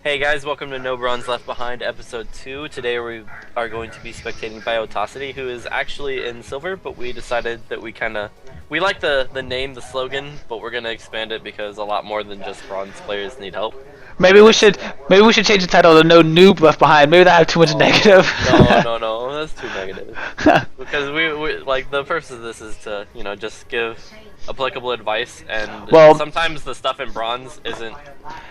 Hey guys, welcome to No Bronze Left Behind, episode 2. Today we are going to be spectating Phaetox, who is actually in silver, but we decided that we like the name, the slogan, but we're gonna expand it because a lot more than just bronze players need help. Maybe we should change the title to No Noob Left Behind. Maybe that have too much negative. No, that's too negative. Because we like the purpose of this is to just give applicable advice, and Well, sometimes the stuff in bronze isn't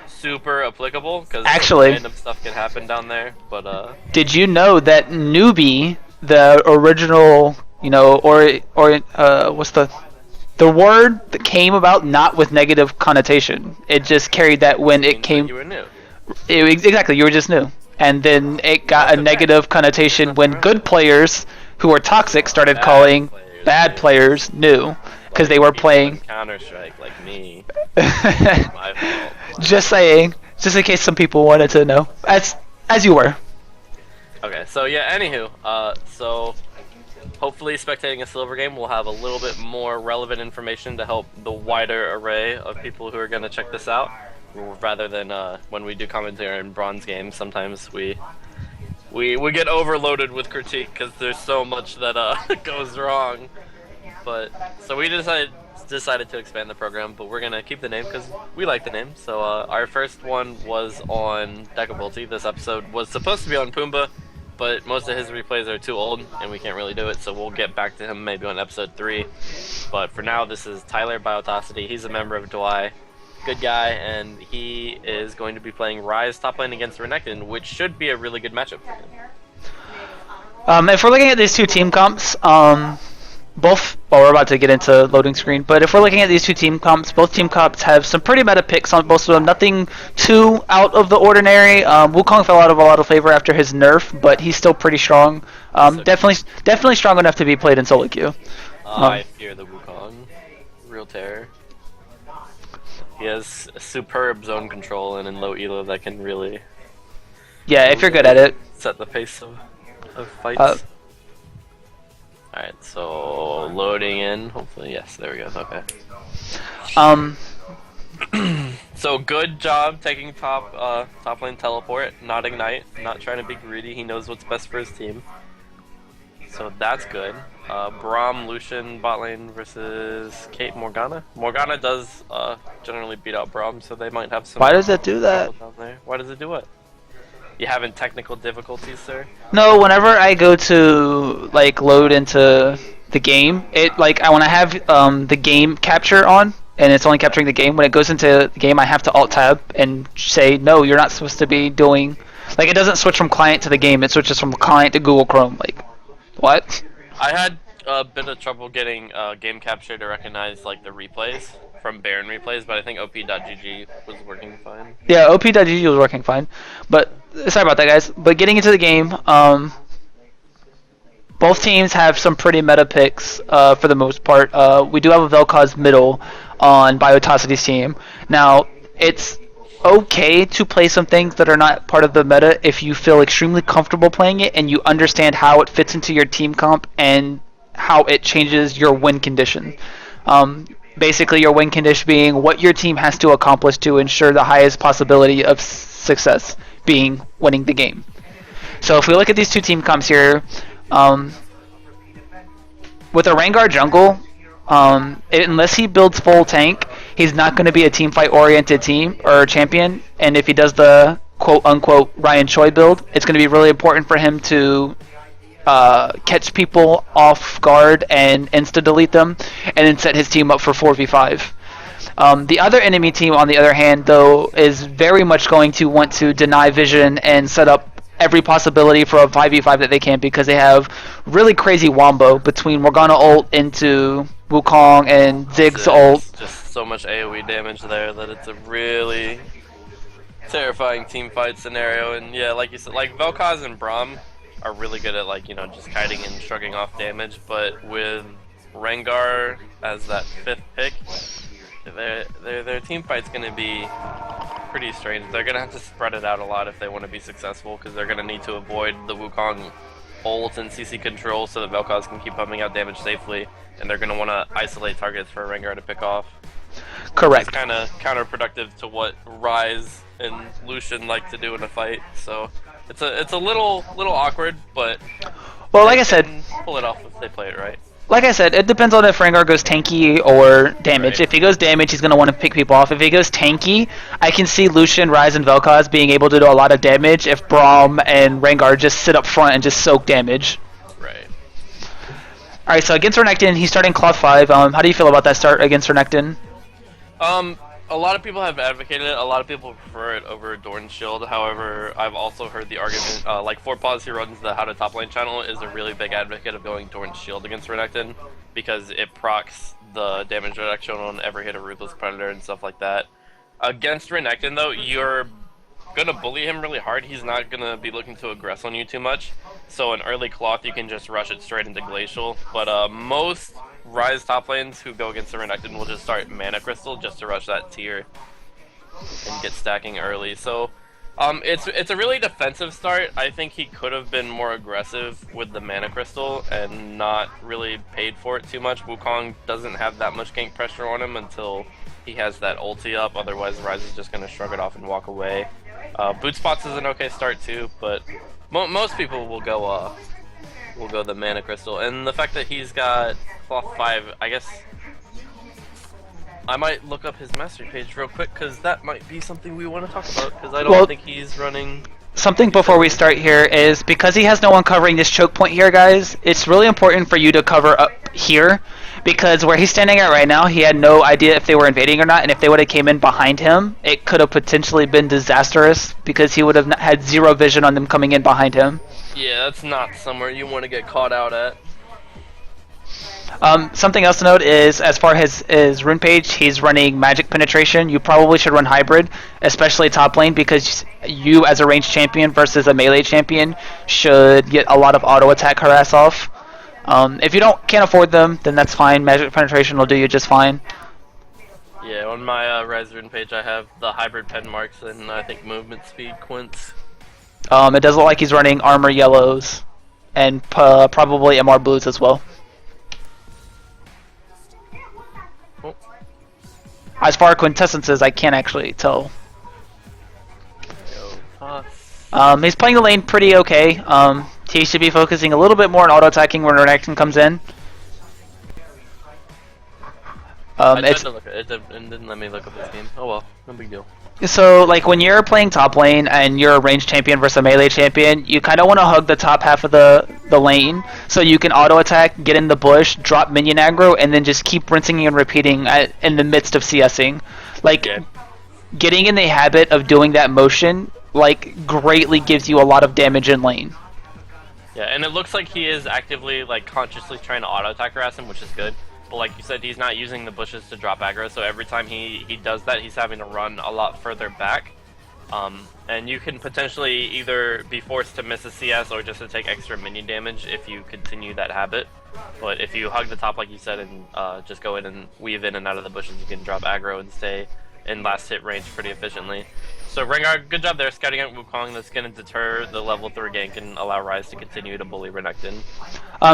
super applicable because actually, random stuff can happen down there. But did you know that newbie, the original, what's the word that came about not with negative connotation? It just carried that when it means that came. you were new. Exactly, you were just new, and then it got a negative connotation when good players who were toxic started calling bad players new because they were playing Counter-Strike like me. My fault. Just saying, just in case some people wanted to know, as you were. Okay, so yeah, anywho, so hopefully spectating a silver game will have a little bit more relevant information to help the wider array of people who are going to check this out, rather than when we do commentary in bronze games. Sometimes we get overloaded with critique because there's so much that goes wrong. But so we decided to expand the program, but we're gonna keep the name because we like the name. So our first one was on Decapulty. This episode was supposed to be on Pumbaa, but most of his replays are too old and we can't really do it, so we'll get back to him maybe on episode 3. But for now, this is Tyler Phaetox. He's a member of DWAI, good guy, and he is going to be playing Ryze top lane against Renekton, which should be a really good matchup for him. If we're looking at these two team comps, we're about to get into loading screen, but if we're looking at these two team comps, both team comps have some pretty meta picks on both of them. Nothing too out of the ordinary. Wukong fell out of a lot of favor after his nerf, but he's still pretty strong. Definitely strong enough to be played in solo queue. I fear the Wukong. Real terror. He has a superb zone control, and in low elo that can really... Yeah, if you're good at it. Set the pace of fights. Alright, so loading in, hopefully, yes, there we go, okay. So good job taking top lane teleport, not ignite, not trying to be greedy, he knows what's best for his team. So that's good. Braum, Lucian, bot lane versus Kate Morgana. Morgana does generally beat out Braum, so they might have some... Why does it do that? Down there. Why does it do what? You having technical difficulties, sir? No, whenever I go to load into the game, when I have the game capture on and it's only capturing the game, when it goes into the game I have to alt tab and say no, you're not supposed to be doing, it doesn't switch from client to the game, it switches from client to Google Chrome. What? I had a bit of trouble getting game capture to recognize the replays from Baron replays, but I think op.gg was working fine. Yeah, op.gg was working fine, but sorry about that, guys. But getting into the game, both teams have some pretty meta picks for the most part. We do have a Vel'Koz middle on Phaetox's team. Now, it's okay to play some things that are not part of the meta if you feel extremely comfortable playing it and you understand how it fits into your team comp and how it changes your win condition. Basically, your win condition being what your team has to accomplish to ensure the highest possibility of success, being winning the game. So if we look at these two team comps here, with a Rengar jungle, unless he builds full tank, he's not going to be a team fight oriented team or champion. And if he does the quote unquote Ryan Choi build, it's going to be really important for him to catch people off guard and insta delete them, and then set his team up for 4v5. The other enemy team, on the other hand, though, is very much going to want to deny vision and set up every possibility for a 5v5 that they can, because they have really crazy wombo between Morgana ult into Wukong and Ziggs ult. Just so much AoE damage there that it's a really terrifying team fight scenario. And yeah, like you said, Vel'Koz and Braum are really good at just kiting and shrugging off damage, but with Rengar as that 5th pick, their team fight's going to be pretty strange. They're going to have to spread it out a lot if they want to be successful, because they're going to need to avoid the Wukong ult and CC control so that Vel'Koz can keep pumping out damage safely, and they're going to want to isolate targets for Rengar to pick off. Correct. It's kind of counterproductive to what Ryze and Lucian like to do in a fight. So it's a little awkward, but Well, they like I said, can pull it off if they play it right. it depends on if Rengar goes tanky or damage. Right. If he goes damage, he's going to want to pick people off. If he goes tanky, I can see Lucian, Ryze, and Vel'Koz being able to do a lot of damage if Braum and Rengar just sit up front and just soak damage. Right. Alright, so against Renekton, he's starting Cloth 5. How do you feel about that start against Renekton? A lot of people have advocated it. A lot of people prefer it over Dorn's Shield. However, I've also heard the argument, like Fortpaws, who runs the How to Top Lane channel, is a really big advocate of going Dorn's Shield against Renekton because it procs the damage reduction on every hit of Ruthless Predator and stuff like that. Against Renekton, though, you're gonna bully him really hard. He's not gonna be looking to aggress on you too much. So in early Cloth, you can just rush it straight into Glacial. But most Ryze top lanes who go against the Renekton will just start Mana Crystal just to rush that tier and get stacking early. So it's a really defensive start. I think he could have been more aggressive with the Mana Crystal and not really paid for it too much. Wukong doesn't have that much gank pressure on him until he has that ulti up. Otherwise, Ryze is just going to shrug it off and walk away. Boot Spots is an okay start too, but most people will go the Mana Crystal. And the fact that he's got Cloth 5, I guess I might look up his master page real quick because that might be something we want to talk about because I don't think he's running. Something before we start here is because he has no one covering this choke point here, guys, it's really important for you to cover up here because where he's standing at right now, he had no idea if they were invading or not, and if they would have came in behind him, it could have potentially been disastrous because he would have had zero vision on them coming in behind him. Yeah, that's not somewhere you want to get caught out at. Something else to note is, as far as his rune page, he's running magic penetration. You probably should run hybrid, especially top lane, because you, as a ranged champion versus a melee champion, should get a lot of auto attack harass off. If you can't afford them, then that's fine. Magic penetration will do you just fine. Yeah, on my Ryze rune page, I have the hybrid pen marks and I think movement speed quints. It does look like he's running armor yellows and probably MR blues as well. As far as quintessences, I can't actually tell. He's playing the lane pretty okay. He should be focusing a little bit more on auto-attacking when Renekton comes in. I tried to look at it, and didn't let me look up this game. Oh well, no big deal. So, like, when you're playing top lane and you're a ranged champion versus a melee champion, you kind of want to hug the top half of the lane so you can auto-attack, get in the bush, drop minion aggro, and then just keep rinsing and repeating in the midst of CSing. Like, getting in the habit of doing that motion, like, greatly gives you a lot of damage in lane. Yeah, and it looks like he is actively, like, consciously trying to auto-attack harass him, which is good. But like you said, he's not using the bushes to drop aggro, so every time he does that, he's having to run a lot further back. And you can potentially either be forced to miss a CS or just to take extra minion damage if you continue that habit. But if you hug the top like you said and just go in and weave in and out of the bushes, you can drop aggro and stay in last hit range pretty efficiently. So Rengar, good job there scouting out Wukong. That's going to deter the level 3 gank and allow Ryze to continue to bully Renekton.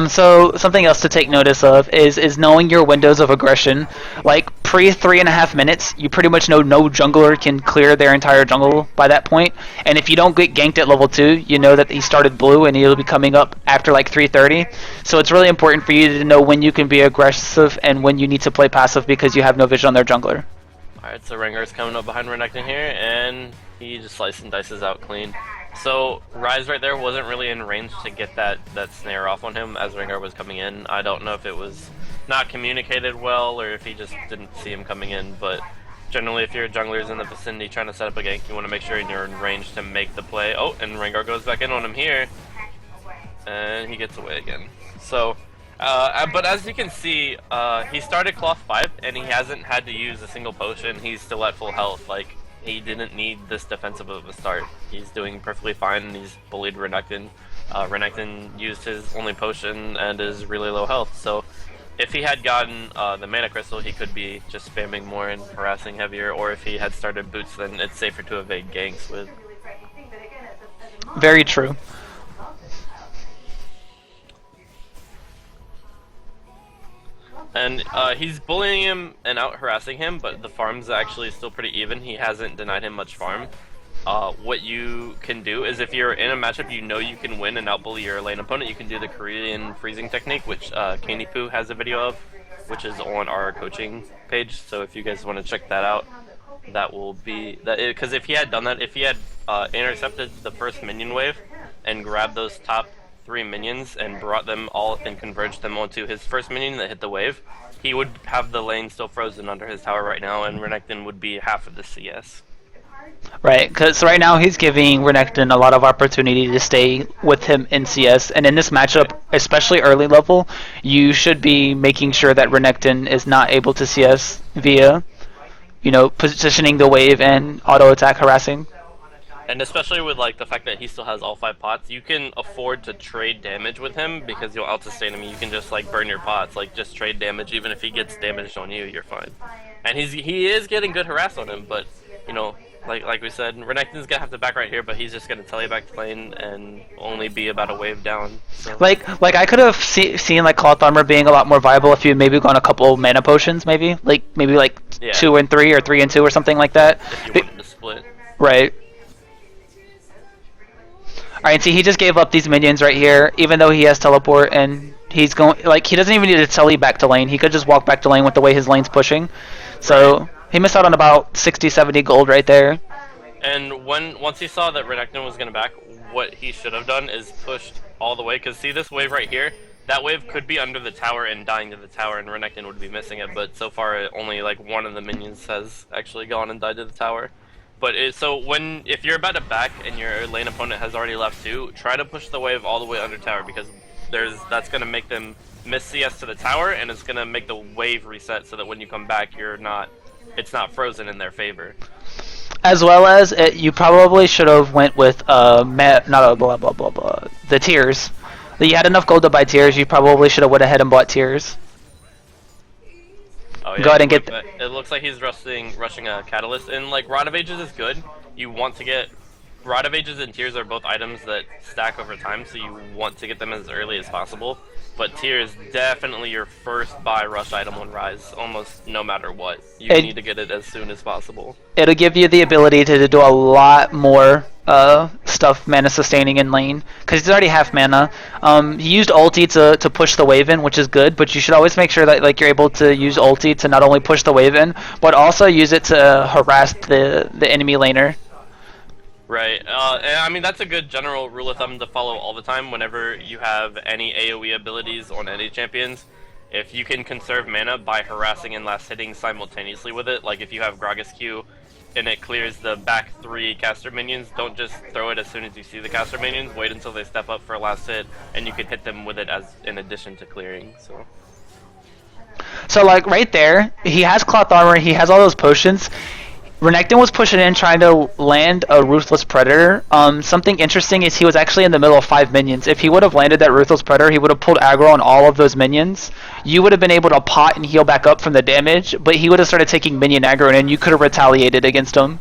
So something else to take notice of is knowing your windows of aggression. Like pre 3.5 minutes, you pretty much know no jungler can clear their entire jungle by that point. And if you don't get ganked at level 2, you know that he started blue and he'll be coming up after like 3:30. So it's really important for you to know when you can be aggressive and when you need to play passive because you have no vision on their jungler. Alright, so Rengar's coming up behind Renekton here, and he just slices and dices out clean. So Ryze right there wasn't really in range to get that snare off on him as Rengar was coming in. I don't know if it was not communicated well or if he just didn't see him coming in, but generally if your jungler's in the vicinity trying to set up a gank, you want to make sure you're in range to make the play. Oh, and Rengar goes back in on him here, and he gets away again. So but as you can see, he started Cloth 5 and he hasn't had to use a single potion. He's still at full health. Like, he didn't need this defensive of a start. He's doing perfectly fine and he's bullied Renekton. Renekton used his only potion and is really low health. So if he had gotten the Mana Crystal, he could be just spamming more and harassing heavier. Or if he had started boots, then it's safer to evade ganks with. Very true. And he's bullying him and out harassing him, but the farm's actually still pretty even. He hasn't denied him much farm. what you can do is if you're in a matchup you know you can win and outbully your lane opponent, you can do the Korean freezing technique, which Candy Poo has a video of, which is on our coaching page. So if you guys want to check that out, that will be that. Because if he had done that, if he had intercepted the first minion wave and grabbed those top 3 minions and brought them all and converged them onto his first minion that hit the wave, he would have the lane still frozen under his tower right now, and Renekton would be half of the CS. Right, because right now he's giving Renekton a lot of opportunity to stay with him in CS, and in this matchup, especially early level, you should be making sure that Renekton is not able to CS via, positioning the wave and auto attack harassing. And especially with like the fact that he still has all 5 pots, you can afford to trade damage with him because you'll out-sustain him. You can just like burn your pots, like just trade damage. Even if he gets damaged on you, you're fine. And he is getting good harass on him, but like we said, Renekton's gonna have to back right here, but he's just gonna tele back to lane and only be about a wave down. So. Like I could have seen like cloth armor being a lot more viable if you maybe gone a couple mana potions, maybe 2 and 3 or 3 and 2 or something like that. If you wanted to split. Right. Alright, see, he just gave up these minions right here, even though he has teleport, and he's going, he doesn't even need to tele back to lane. He could just walk back to lane with the way his lane's pushing. So, he missed out on about 60, 70 gold right there. And once he saw that Renekton was going to back, what he should have done is pushed all the way, because see this wave right here? That wave could be under the tower and dying to the tower, and Renekton would be missing it, but so far only one of the minions has actually gone and died to the tower. But if you're about to back and your lane opponent has already left too, try to push the wave all the way under tower, because that's going to make them miss CS to the tower, and it's going to make the wave reset so that when you come back, it's not frozen in their favor. As well as you probably should have went with the tiers. You had enough gold to buy tiers. You probably should have went ahead and bought tiers. Oh, yeah, go ahead and get. It looks like he's rushing a catalyst, and Rod of Ages is good. You want to get Rod of Ages and Tears are both items that stack over time, so you want to get them as early as possible. But Tear is definitely your first buy rush item on Rise, almost no matter what. You need to get it as soon as possible. It'll give you the ability to do a lot more stuff mana sustaining in lane, because he's already half mana. He used ulti to push the wave in, which is good, but you should always make sure that you're able to use ulti to not only push the wave in, but also use it to harass the enemy laner. Right, and I mean that's a good general rule of thumb to follow all the time whenever you have any AoE abilities on any champions. If you can conserve mana by harassing and last hitting simultaneously with it, like if you have Gragas Q and it clears the back 3 caster minions, don't just throw it as soon as you see the caster minions, wait until they step up for a last hit, and you can hit them with it as in addition to clearing, So right there, he has cloth armor, he has all those potions. Renekton was pushing in trying to land a Ruthless Predator. Something interesting is he was actually in the middle of 5 minions. If he would have landed that Ruthless Predator, he would have pulled aggro on all of those minions. You would have been able to pot and heal back up from the damage, but he would have started taking minion aggro and you could have retaliated against him.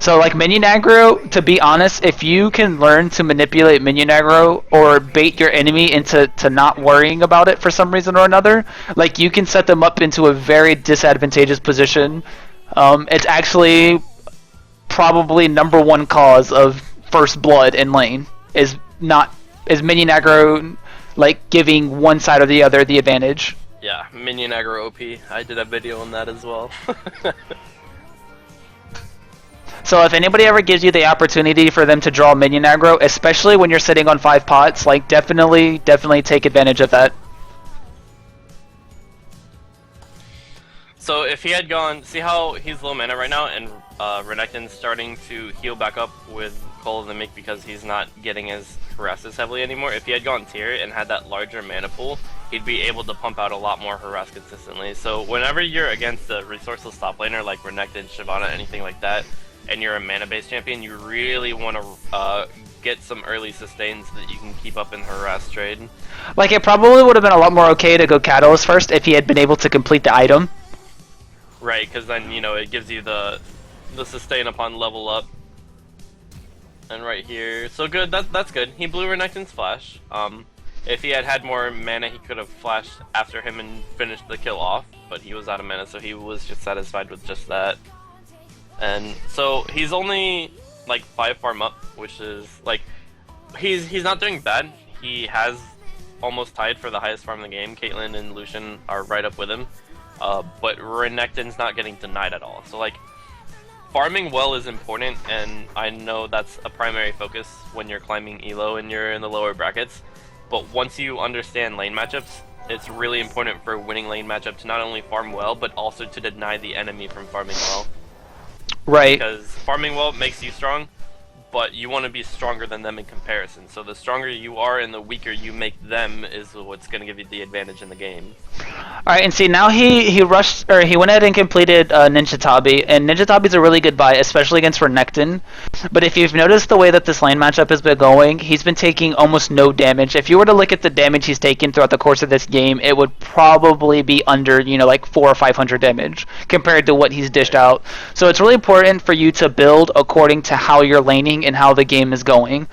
So minion aggro, to be honest, if you can learn to manipulate minion aggro or bait your enemy into not worrying about it for some reason or another, you can set them up into a very disadvantageous position. It's actually probably #1 cause of first blood in lane is minion aggro giving one side or the other the advantage. Yeah, minion aggro OP. I did a video on that as well. So if anybody ever gives you the opportunity for them to draw minion aggro, especially when you're sitting on 5 pots, definitely take advantage of that. So if he had gone, see how he's low mana right now, and Renekton's starting to heal back up with Call of the Meek because he's not getting as harassed as heavily anymore. If he had gone tier and had that larger mana pool, he'd be able to pump out a lot more harass consistently. So whenever you're against a resourceless top laner like Renekton, Shyvana, anything like that, and you're a mana-based champion, you really want to get some early sustains so that you can keep up in harass trade. It probably would have been a lot more okay to go Catalyst first if he had been able to complete the item. Right, because then, it gives you the sustain upon level up. And right here, so good, that's good. He blew Renekton's flash. If he had had more mana, he could have flashed after him and finished the kill off, but he was out of mana, so he was just satisfied with just that. And so he's only like 5 farm up, which is like he's not doing bad. He has almost tied for the highest farm in the game. Caitlyn and Lucian are right up with him, but Renekton's not getting denied at all. So like farming well is important, and I know that's a primary focus when you're climbing elo and you're in the lower brackets. But once you understand lane matchups, it's really important for winning lane matchup to not only farm well, but also to deny the enemy from farming well. Right. Because farming well makes you strong, but you want to be stronger than them in comparison. So the stronger you are and the weaker you make them is what's going to give you the advantage in the game. All right, and see now he rushed or he went ahead and completed Ninja Tabi, and Ninja Tabi's a really good buy, especially against Renekton. But if you've noticed the way that this lane matchup has been going, he's been taking almost no damage. If you were to look at the damage he's taken throughout the course of this game, it would probably be under like 400 or 500 damage compared to what he's dished out. So it's really important for you to build according to how you're laning and how the game is going.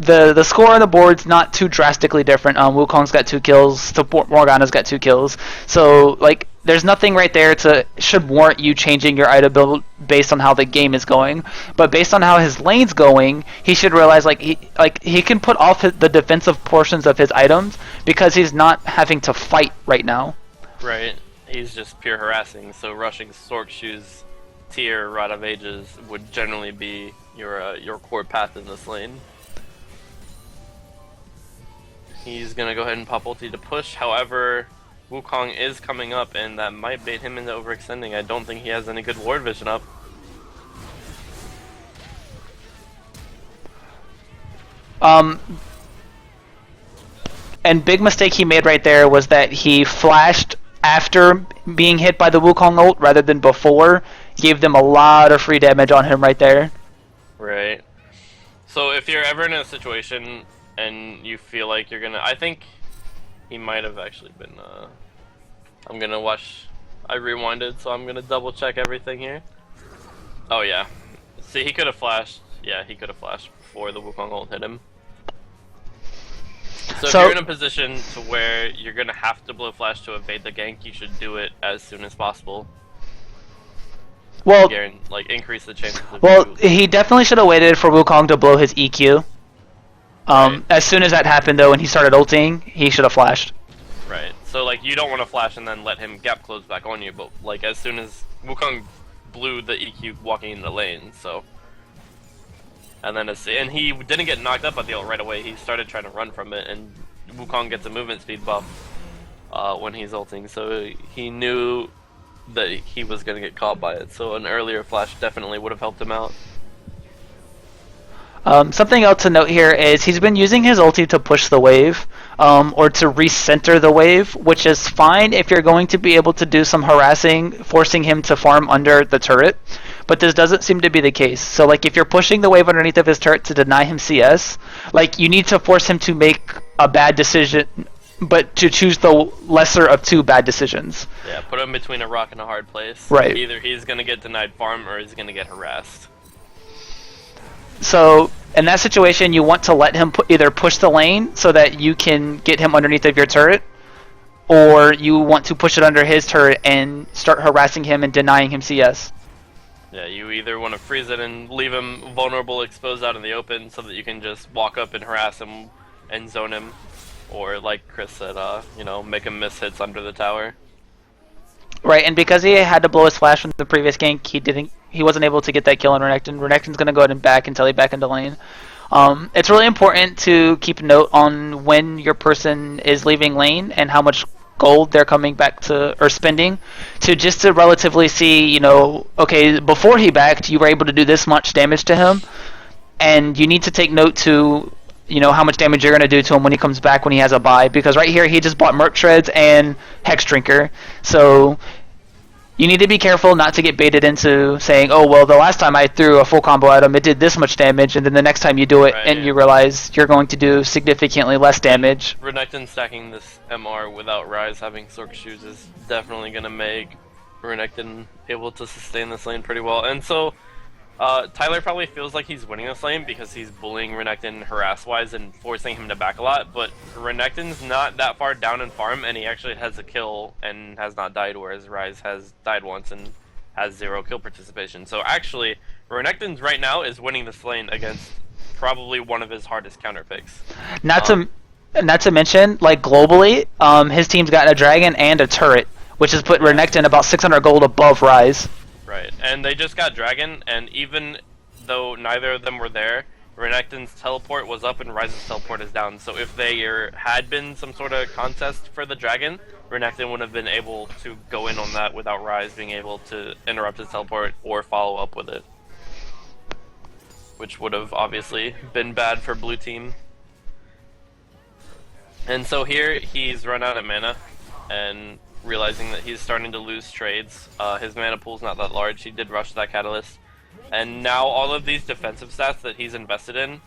The score on the board's not too drastically different. Wukong's got 2 kills, Morgana's got 2 kills. So like there's nothing right there should warrant you changing your item build based on how the game is going. But based on how his lane's going, he should realize he can put off the defensive portions of his items because he's not having to fight right now. Right. He's just pure harassing. So rushing Sork Shoes tier Rod of Ages would generally be your core path in this lane. He's gonna go ahead and pop ulti to push. However, Wukong is coming up, and that might bait him into overextending. I don't think he has any good ward vision up. And big mistake he made right there was that he flashed after being hit by the Wukong ult rather than before. Gave them a lot of free damage on him right there. Right. So if you're ever in a situation and you feel like you're gonna, I think he might have actually been, I'm gonna watch, I rewinded, so I'm gonna double check everything here. Oh yeah. See, he could have flashed, yeah, he could have flashed before the Wukong ult hit him. So if you're in a position to where you're gonna have to blow flash to evade the gank, you should do it as soon as possible. Well, like increase the chances of he definitely should have waited for Wukong to blow his EQ. Right. As soon as that happened, though, when he started ulting, he should have flashed. Right. So, like, you don't want to flash and then let him gap close back on you, but, like, as soon as Wukong blew the EQ walking into the lane, so... And then, and he didn't get knocked up by the ult right away, he started trying to run from it, and Wukong gets a movement speed buff when he's ulting, so he knew that he was going to get caught by it, so an earlier flash definitely would have helped him out. Something else to note here is he's been using his ulti to push the wave, or to recenter the wave, which is fine if you're going to be able to do some harassing, forcing him to farm under the turret, but this doesn't seem to be the case. So like if you're pushing the wave underneath of his turret to deny him CS, like you need to force him to make a bad decision, but to choose the lesser of 2 bad decisions. Yeah, put him between a rock and a hard place. Right. Either he's going to get denied farm or he's going to get harassed. So in that situation, you want to let him either push the lane so that you can get him underneath of your turret, or you want to push it under his turret and start harassing him and denying him CS. Yeah, you either want to freeze it and leave him vulnerable, exposed out in the open, so that you can just walk up and harass him and zone him, or like Chris said, make him miss hits under the tower. Right, and because he had to blow his flash from the previous gank, he wasn't able to get that kill on Renekton. Renekton's going to go ahead and back until he back into lane. It's really important to keep note on when your person is leaving lane and how much gold they're coming back to, or spending, to relatively see, okay, before he backed, you were able to do this much damage to him, and you need to take note to how much damage you're going to do to him when he comes back when he has a buy, because right here he just bought Merc Shreds and Hex Drinker, so you need to be careful not to get baited into saying, oh, well, the last time I threw a full combo at him, it did this much damage, and then the next time you do it, right, and you realize you're going to do significantly less damage. Renekton stacking this MR without Rise having Sork Shoes is definitely going to make Renekton able to sustain this lane pretty well, and so Tyler probably feels like he's winning this lane because he's bullying Renekton harass-wise and forcing him to back a lot, but Renekton's not that far down in farm, and he actually has a kill and has not died, whereas Rise has died once and has 0 kill participation. So actually, Renekton's right now is winning this lane against probably one of his hardest counter picks. Not to mention, like globally, his team's gotten a dragon and a turret, which has put Renekton about 600 gold above Rise. Right, and they just got dragon, and even though neither of them were there, Renekton's teleport was up and Rise's teleport is down. So if there had been some sort of contest for the dragon, Renekton would have been able to go in on that without Rise being able to interrupt his teleport or follow up with it. Which would have obviously been bad for blue team. And so here he's run out of mana and realizing that he's starting to lose trades. His mana pool's not that large. He did rush that catalyst. And now all of these defensive stats that he's invested in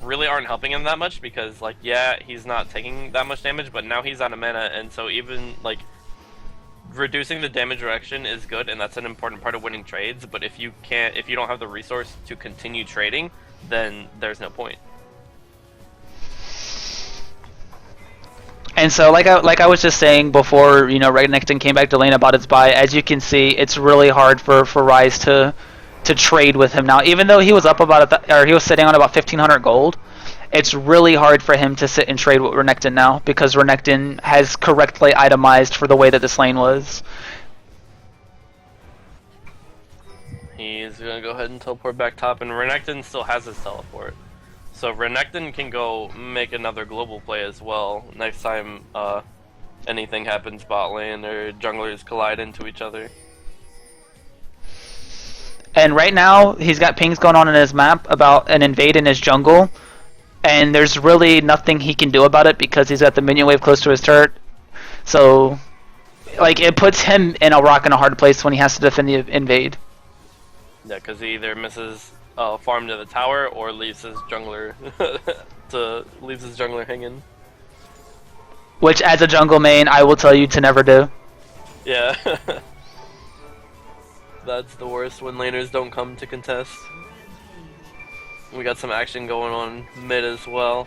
really aren't helping him that much because, like, yeah, he's not taking that much damage, but now he's out of mana, and so even, like, reducing the damage reduction is good, and that's an important part of winning trades, but if you don't have the resource to continue trading, then there's no point. And so, like I was just saying before, you know, Renekton came back to lane about its buy. As you can see, it's really hard for Rise to trade with him now. Even though he was up about he was sitting on about 1,500 gold, it's really hard for him to sit and trade with Renekton now because Renekton has correctly itemized for the way that this lane was. He's gonna go ahead and teleport back top, and Renekton still has his teleport. So Renekton can go make another global play as well next time anything happens bot lane or junglers collide into each other. And right now, he's got pings going on in his map about an invade in his jungle, and there's really nothing he can do about it because he's got the minion wave close to his turret. So, like, it puts him in a rock and a hard place when he has to defend the invade. Yeah, because he either misses farm to the tower or leaves his jungler hanging. Which, as a jungle main, I will tell you to never do. Yeah. That's the worst when laners don't come to contest. We got some action going on mid as well.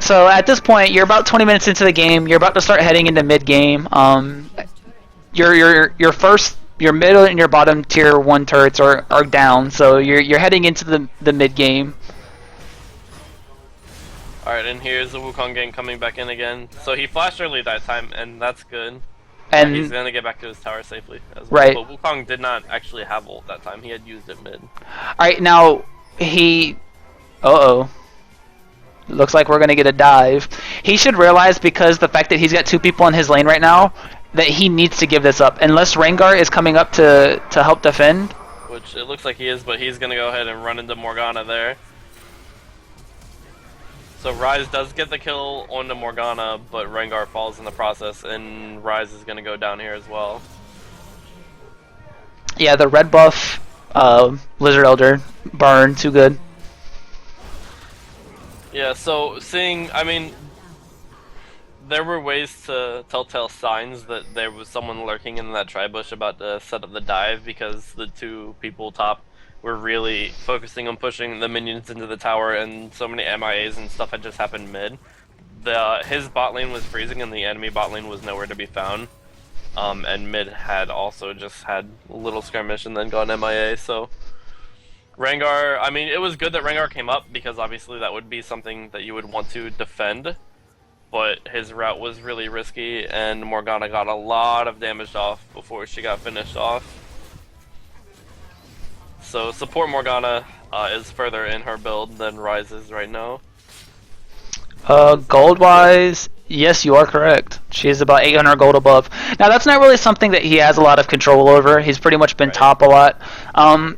So at this point, you're about 20 minutes into the game. You're about to start heading into mid game. Your middle and your bottom tier 1 turrets are down, so you're heading into the mid game. Alright, and here's the Wukong gang coming back in again. So he flashed early that time, and that's good. And he's gonna get back to his tower safely as well. Right. But Wukong did not actually have ult that time. He had used it mid. Alright, now he... Uh-oh. Looks like we're gonna get a dive. He should realize, because the fact that he's got 2 people in his lane right now, that he needs to give this up. Unless Rengar is coming up to help defend. Which it looks like he is, but he's gonna go ahead and run into Morgana there. So Rise does get the kill onto Morgana, but Rengar falls in the process, and Rise is gonna go down here as well. Yeah, the red buff, Lizard Elder, burn, too good. Yeah, so I mean, there were ways to telltale signs that there was someone lurking in that tri-bush about to set up the dive, because the 2 people top were really focusing on pushing the minions into the tower, and so many MIAs and stuff had just happened mid. His bot lane was freezing and the enemy bot lane was nowhere to be found. And mid had also just had a little skirmish and then gone MIA, so... Rengar, I mean, it was good that Rengar came up, because obviously that would be something that you would want to defend. But his route was really risky, and Morgana got a lot of damage off before she got finished off. So support Morgana is further in her build than Rise is right now. Gold-wise, yes, you are correct. She's about 800 gold above. Now, that's not really something that he has a lot of control over. He's pretty much been top a lot.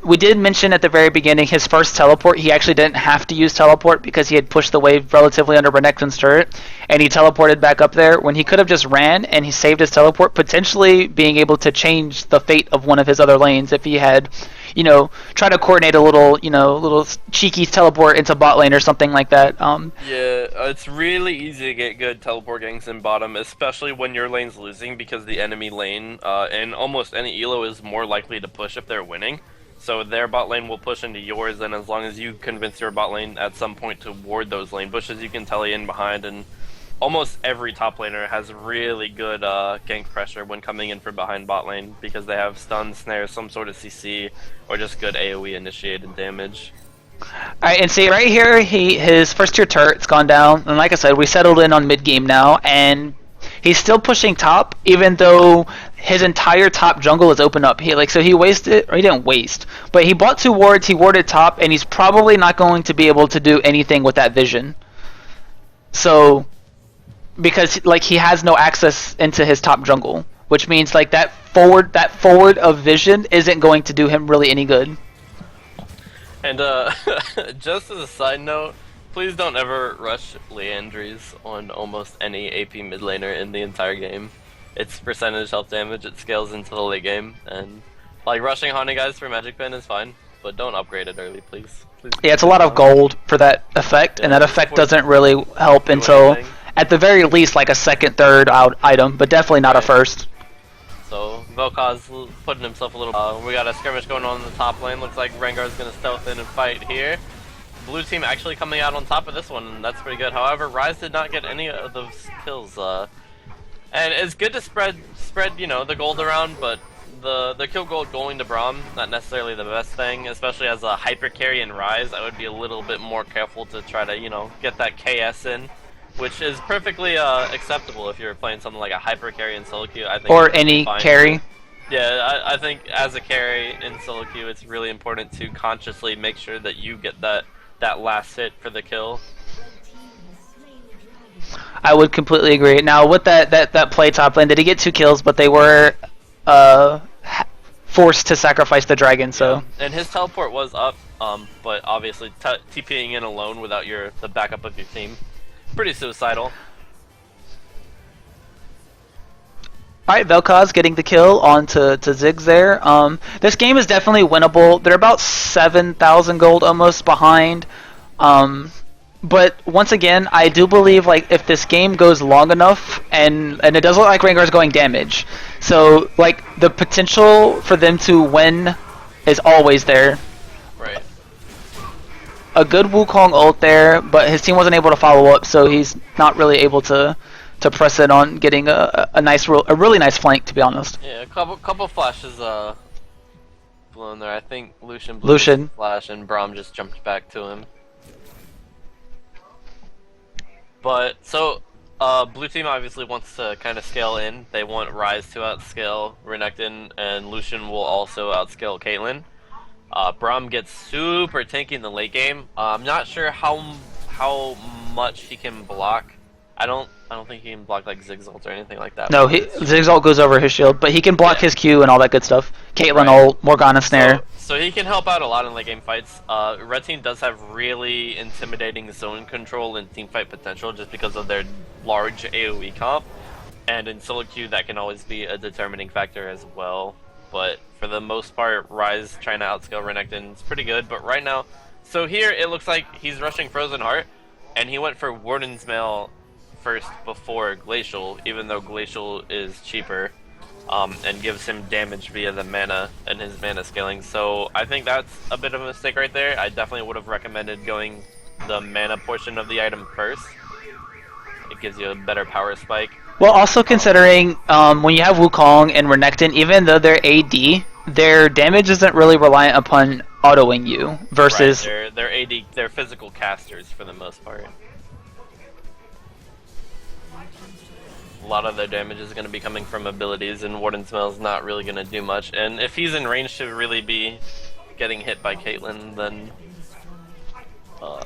We did mention at the very beginning his first teleport. He actually didn't have to use teleport because he had pushed the wave relatively under Renekton's turret, and he teleported back up there when he could have just ran, and he saved his teleport, potentially being able to change the fate of one of his other lanes if he had, you know, try to coordinate a little cheeky teleport into bot lane or something like that. Yeah, it's really easy to get good teleport ganks in bottom, especially when your lane's losing, because the enemy lane and almost any elo is more likely to push if they're winning. So their bot lane will push into yours, and as long as you convince your bot lane at some point to ward those lane bushes, you can telly in behind and almost every top laner has really good gank pressure when coming in from behind bot lane because they have stun, snare, some sort of CC, or just good AoE initiated damage. Alright, and see right here, his first tier turret's gone down, and like I said, we settled in on mid game now, and he's still pushing top, even though his entire top jungle is open up. He wasted, or he didn't waste, but he bought 2 wards, he warded top, and he's probably not going to be able to do anything with that vision. So, because like he has no access into his top jungle, which means like that forward of vision isn't going to do him really any good. And just as a side note, please don't ever rush Leandries on almost any AP mid laner in the entire game. It's percentage health damage, it scales into the late game, and like rushing Haunted Guys for Magic Pen is fine, but don't upgrade it early, please. Yeah, it's a lot of gold for that effect, and that effect doesn't really help until, anything. at the very least, like a second, third item, but definitely not a first. So Vel'Koz putting himself a little. We got a skirmish going on in the top lane. Looks like Rengar's gonna stealth in and fight here. Blue team actually coming out on top of this one, and that's pretty good. However, Ryze did not get any of those kills. And it's good to spread the gold around, but the kill gold going to Braum, not necessarily the best thing, especially as a hyper carry in Ryze. I would be a little bit more careful to try to get that KS in, which is perfectly acceptable if you're playing something like a hyper carry in solo queue. I think Or any carry. Yeah, I think as a carry in solo queue, it's really important to consciously make sure that you get that last hit for the kill. I would completely agree. Now with that play top lane, did he get 2 kills? But they were forced to sacrifice the dragon. So. Yeah. And his teleport was up, but obviously TPing in alone without the backup of your team, pretty suicidal. Alright, Vel'Koz getting the kill onto Ziggs there. This game is definitely winnable. They're about 7,000 gold almost behind. But once again, I do believe like if this game goes long enough, and it does look like Rengar's going damage, so like the potential for them to win is always there. Right. A good Wukong ult there, but his team wasn't able to follow up, so he's not really able to press it on getting a really nice flank, to be honest. Yeah, a couple flashes blown there. I think Lucian blew his flash and Braum just jumped back to him. But so blue team obviously wants to kind of scale in. They want Ryze to outscale Renekton, and Lucian will also outscale Caitlyn. Braum gets super tanky in the late game. I'm not sure how much he can block. I don't think he can block like Ziggs ult or anything like that. No, Ziggs ult goes over his shield, but he can block his Q and all that good stuff. Caitlyn ult, Morgana snare. So he can help out a lot in late game fights. Red team does have really intimidating zone control and team fight potential just because of their large AoE comp, and in solo queue that can always be a determining factor as well. But for the most part, Ryze trying to outscale Renekton is pretty good. But right now, so here it looks like he's rushing Frozen Heart, and he went for Warden's Mail first before Glacial, even though Glacial is cheaper and gives him damage via the mana and his mana scaling. So I think that's a bit of a mistake right there. I definitely would have recommended going the mana portion of the item first. It gives you a better power spike. Well, also considering when you have Wukong and Renekton, even though they're AD, their damage isn't really reliant upon autoing you versus... Right, they're AD, they're physical casters for the most part. A lot of their damage is going to be coming from abilities, and Warden's Mail is not really going to do much. And if he's in range to really be getting hit by Caitlyn, then...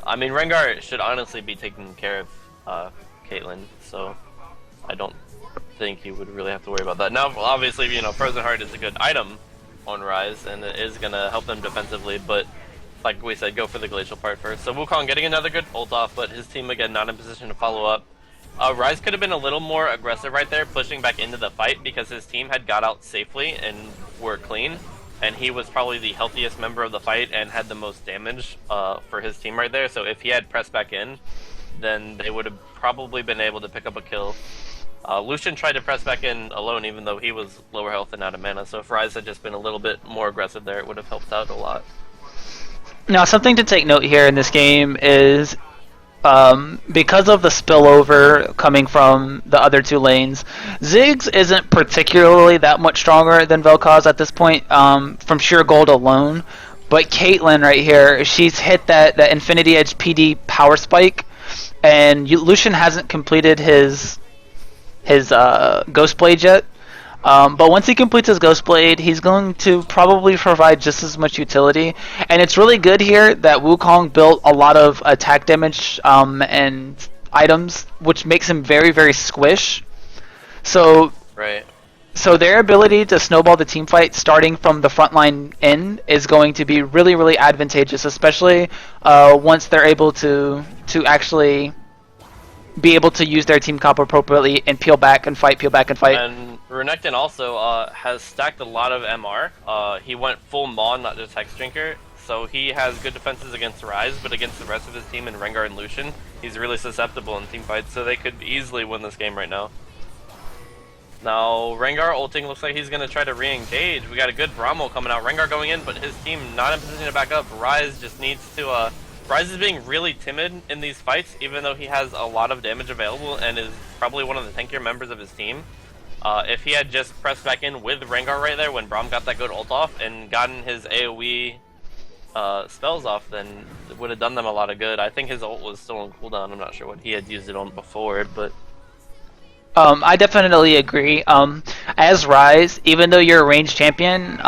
I mean, Rengar should honestly be taking care of Caitlyn, so I don't think you would really have to worry about that. Now, obviously, Frozen Heart is a good item on Ryze, and it is going to help them defensively, but like we said, go for the Glacial part first. So Wukong getting another good ult off, but his team, again, not in position to follow up. Ryze could have been a little more aggressive right there, pushing back into the fight, because his team had got out safely and were clean, and he was probably the healthiest member of the fight and had the most damage for his team right there. So if he had pressed back in, then they would have probably been able to pick up a kill. Lucian tried to press back in alone, even though he was lower health and out of mana, so if Ryze had just been a little bit more aggressive there, it would have helped out a lot. Now, something to take note here in this game is because of the spillover coming from the other two lanes, Ziggs isn't particularly that much stronger than Vel'Koz at this point, from sheer gold alone. But Caitlyn right here, she's hit that Infinity Edge PD power spike, and Lucian hasn't completed his Ghost Blade yet. But once he completes his Ghost Blade, he's going to probably provide just as much utility. And it's really good here that Wukong built a lot of attack damage and items, which makes him very, very squish. So, Right. so their ability to snowball the team fight starting from the front line in is going to be really, really advantageous, especially once they're able to actually be able to use their team comp appropriately and peel back and fight, peel back and fight. And Renekton also has stacked a lot of MR. He went full Mon, not just Hex Drinker, so he has good defenses against Ryze, but against the rest of his team in Rengar and Lucian, he's really susceptible in team fights, so they could easily win this game right now. Now, Rengar ulting looks like he's going to try to re-engage. We got a good Brahmo coming out. Rengar going in, but his team not in position to back up. Ryze just needs to... Ryze is being really timid in these fights, even though he has a lot of damage available and is probably one of the tankier members of his team. If he had just pressed back in with Rengar right there when Braum got that good ult off and gotten his AoE spells off, then it would have done them a lot of good. I think his ult was still on cooldown. I'm not sure what he had used it on before, but... I definitely agree. As Ryze, even though you're a ranged champion,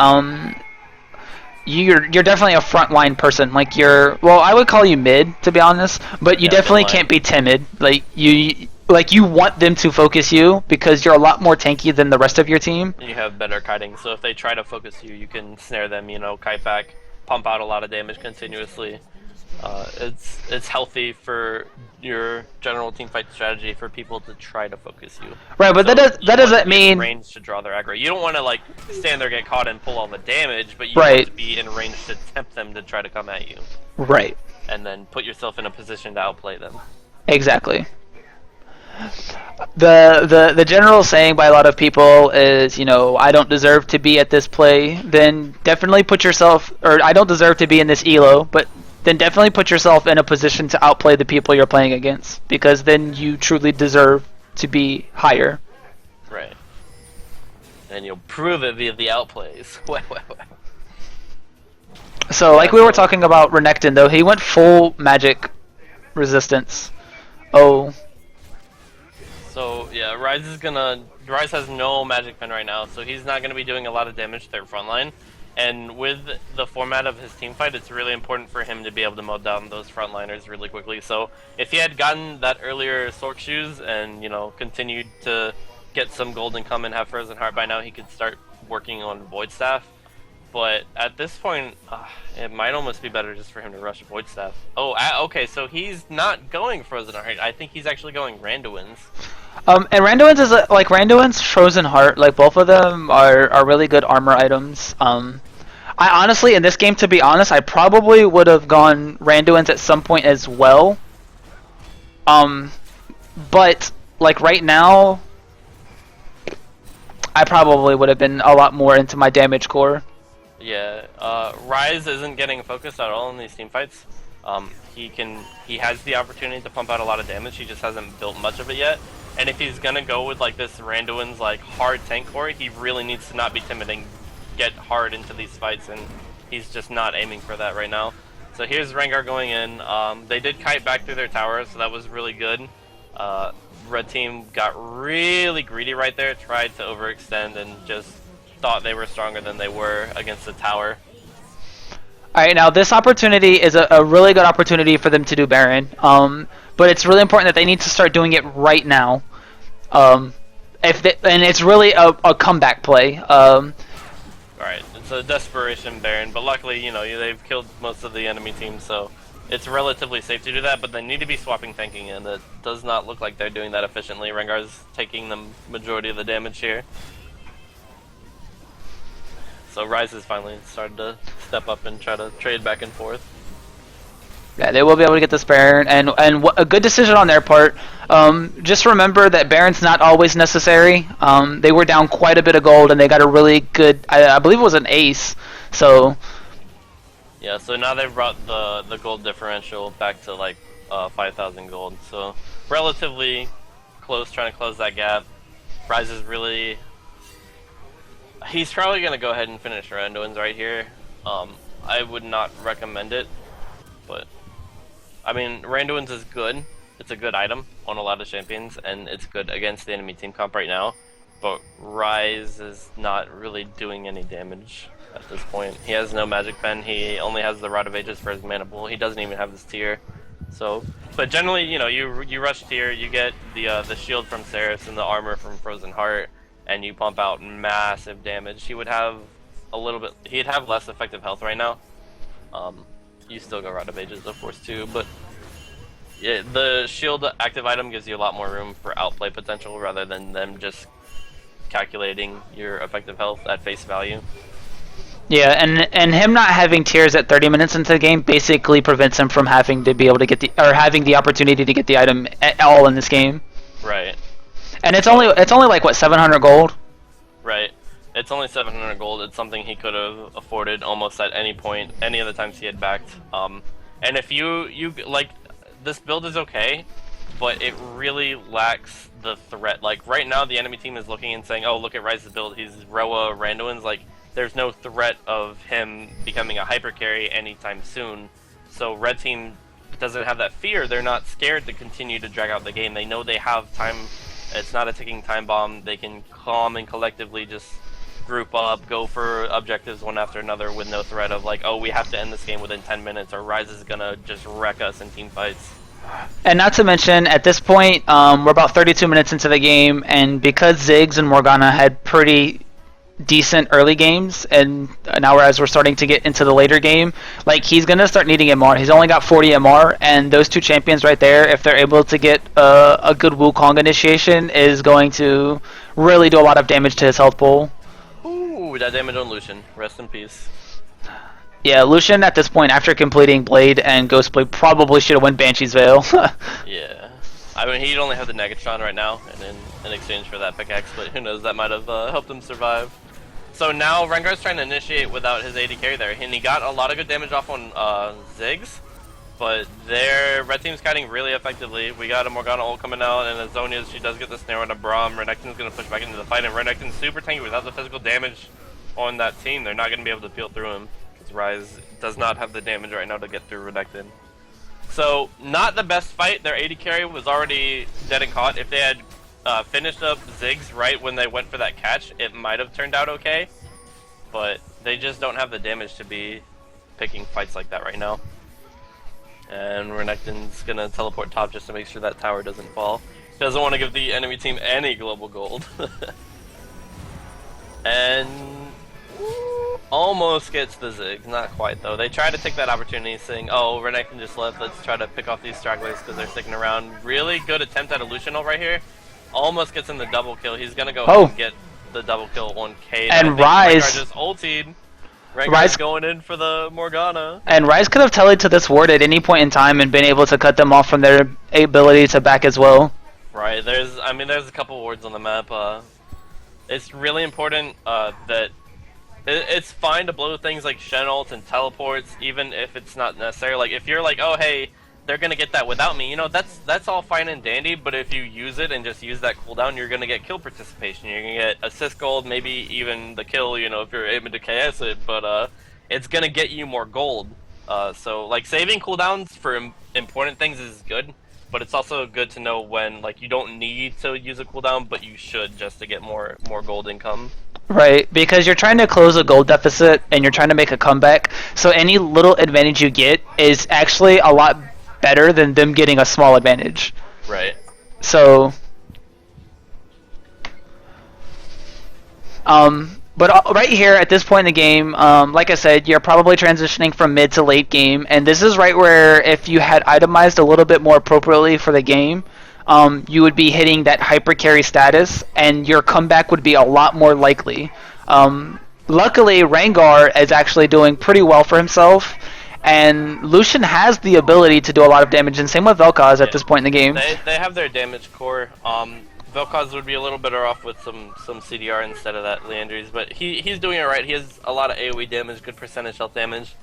you're definitely a frontline person. Like well, I would call you mid, to be honest, but you definitely can't be timid. Like you want them to focus you because you're a lot more tanky than the rest of your team. You have better kiting, so if they try to focus you, you can snare them. You know, kite back, pump out a lot of damage continuously. It's healthy for your general team fight strategy for people to try to focus you. Right, but so that doesn't mean range to draw their aggro. You don't want to like stand there, get caught, and pull all the damage, but you want to be in range to tempt them to try to come at you. Right. And then put yourself in a position to outplay them. Exactly. The general saying by a lot of people is, you know, I don't deserve to be at this play. Then definitely put yourself, or I don't deserve to be in this elo, but then definitely put yourself in a position to outplay the people you're playing against, because then you truly deserve to be higher. Right. And you'll prove it via the outplays. So, like we were talking about Renekton, though, he went full magic resistance. Oh. So, yeah, Ryze has no magic pen right now, so he's not gonna be doing a lot of damage to their front line. And with the format of his team fight, it's really important for him to be able to mow down those frontliners really quickly. So if he had gotten that earlier Sork Shoes and, you know, continued to get some gold income and have Frozen Heart by now, he could start working on Void Staff. But at this point, it might almost be better just for him to rush Void Staff. Oh, okay, so he's not going Frozen Heart. I think he's actually going Randuin's. And Randuin's is like Randuin's Frozen Heart. Like both of them are really good armor items. I honestly, in this game, to be honest, I probably would have gone Randuin's at some point as well. But like right now, I probably would have been a lot more into my damage core. Yeah, Ryze isn't getting focused at all in these team fights. He has the opportunity to pump out a lot of damage. He just hasn't built much of it yet. And if he's gonna go with like this Randuin's like hard tank core, he really needs to not be timid and get hard into these fights, and he's just not aiming for that right now. So here's Rengar going in. They did kite back through their tower, so that was really good. Red team got really greedy right there, tried to overextend and just thought they were stronger than they were against the tower. Alright, now this opportunity is a really good opportunity for them to do Baron. But it's really important that they need to start doing it right now. And it's really a comeback play. Alright, it's a desperation Baron, but luckily, you know, they've killed most of the enemy team, so it's relatively safe to do that, but they need to be swapping tanking, and it does not look like they're doing that efficiently. Rengar's taking the majority of the damage here. So Ryze has finally started to step up and try to trade back and forth. Yeah, they will be able to get this Baron, and a good decision on their part. Just remember that Baron's not always necessary. They were down quite a bit of gold, and they got a really good, I believe it was an ace. So yeah, so now they've brought the gold differential back to like 5,000 gold. So relatively close, trying to close that gap. Rise is really... He's probably going to go ahead and finish Randuin's right here. I would not recommend it, but... I mean, Randuin's is good. It's a good item on a lot of champions, and it's good against the enemy team comp right now. But Rise is not really doing any damage at this point. He has no magic pen. He only has the Rod of Ages for his mana pool. He doesn't even have this tier. So, but generally, you know, you rush tier, you get the shield from Ceres and the armor from Frozen Heart, and you pump out massive damage. He would have a little bit. He'd have less effective health right now. You still go Rod of Ages, of course, too, but. Yeah, the shield active item gives you a lot more room for outplay potential rather than them just calculating your effective health at face value. Yeah, and him not having tiers at 30 minutes into the game basically prevents him from having to be able to get having the opportunity to get the item at all in this game. Right. And it's only like what, 700 gold? Right. It's only 700 gold. It's something he could have afforded almost at any point, any of the times he had backed. And if you like, this build is okay, but it really lacks the threat. Like right now, the enemy team is looking and saying, "Oh, look at Rise's build. He's Roa Randuin's." Like, there's no threat of him becoming a hyper carry anytime soon. So red team doesn't have that fear. They're not scared to continue to drag out the game. They know they have time. It's not a ticking time bomb. They can calm and collectively just group up, go for objectives one after another with no threat of like, oh, we have to end this game within 10 minutes or Rise is gonna just wreck us in team fights. And not to mention, at this point, we're about 32 minutes into the game, and because Ziggs and Morgana had pretty decent early games, and now as we're starting to get into the later game, like, he's gonna start needing MR. He's only got 40 MR, and those two champions right there, if they're able to get a good Wukong initiation, is going to really do a lot of damage to his health pool. Ooh, that damage on Lucian. Rest in peace. Yeah, Lucian at this point, after completing Blade and Ghostblade, probably should have won Banshee's Veil. Yeah. I mean, he'd only have the Negatron right now, and in exchange for that pickaxe, but who knows, that might have helped him survive. So now Rengar's trying to initiate without his AD carry there, and he got a lot of good damage off on Ziggs, but their red team's kiting really effectively. We got a Morgana ult coming out, and Azonia, she does get the snare on a Braum. Renekton's going to push back into the fight, and Renekton's super tanky without the physical damage on that team. They're not going to be able to peel through him, because Rise does not have the damage right now to get through Renekton. So, not the best fight. Their AD carry was already dead and caught. If they had finished up Ziggs right when they went for that catch, it might have turned out okay. But they just don't have the damage to be picking fights like that right now. And Renekton's gonna teleport top just to make sure that tower doesn't fall. Doesn't want to give the enemy team any global gold. And almost gets the Ziggs, not quite though. They try to take that opportunity saying, oh, Renekton just left, let's try to pick off these stragglers because they're sticking around. Really good attempt at a Lucian ult right here. Almost gets in the double kill. He's gonna go ahead and get the double kill on Cade. And Rise Rengar just ultied. Rengar's going in for the Morgana. And Rise could have teleed to this ward at any point in time and been able to cut them off from their ability to back as well. Right, there's a couple wards on the map. It's really important that it's fine to blow things like Shen ult and teleports, even if it's not necessary. Like, if you're like, oh hey, they're gonna get that without me, you know, that's all fine and dandy, but if you use it and just use that cooldown, you're gonna get kill participation, you're gonna get assist gold, maybe even the kill, you know, if you're able to KS it, but it's gonna get you more gold. So, like, saving cooldowns for important things is good, but it's also good to know when, like, you don't need to use a cooldown, but you should just to get more gold income. Right, because you're trying to close a gold deficit and you're trying to make a comeback, so any little advantage you get is actually a lot better than them getting a small advantage. Right. So, but right here at this point in the game, like I said, you're probably transitioning from mid to late game, and this is right where if you had itemized a little bit more appropriately for the game, you would be hitting that hyper carry status, and your comeback would be a lot more likely. Luckily, Rengar is actually doing pretty well for himself, and Lucian has the ability to do a lot of damage, and same with Vel'Koz at this point in the game. They have their damage core. Vel'Koz would be a little better off with some CDR instead of that Leandry's, but he's doing it right. He has a lot of AoE damage, good percentage health damage.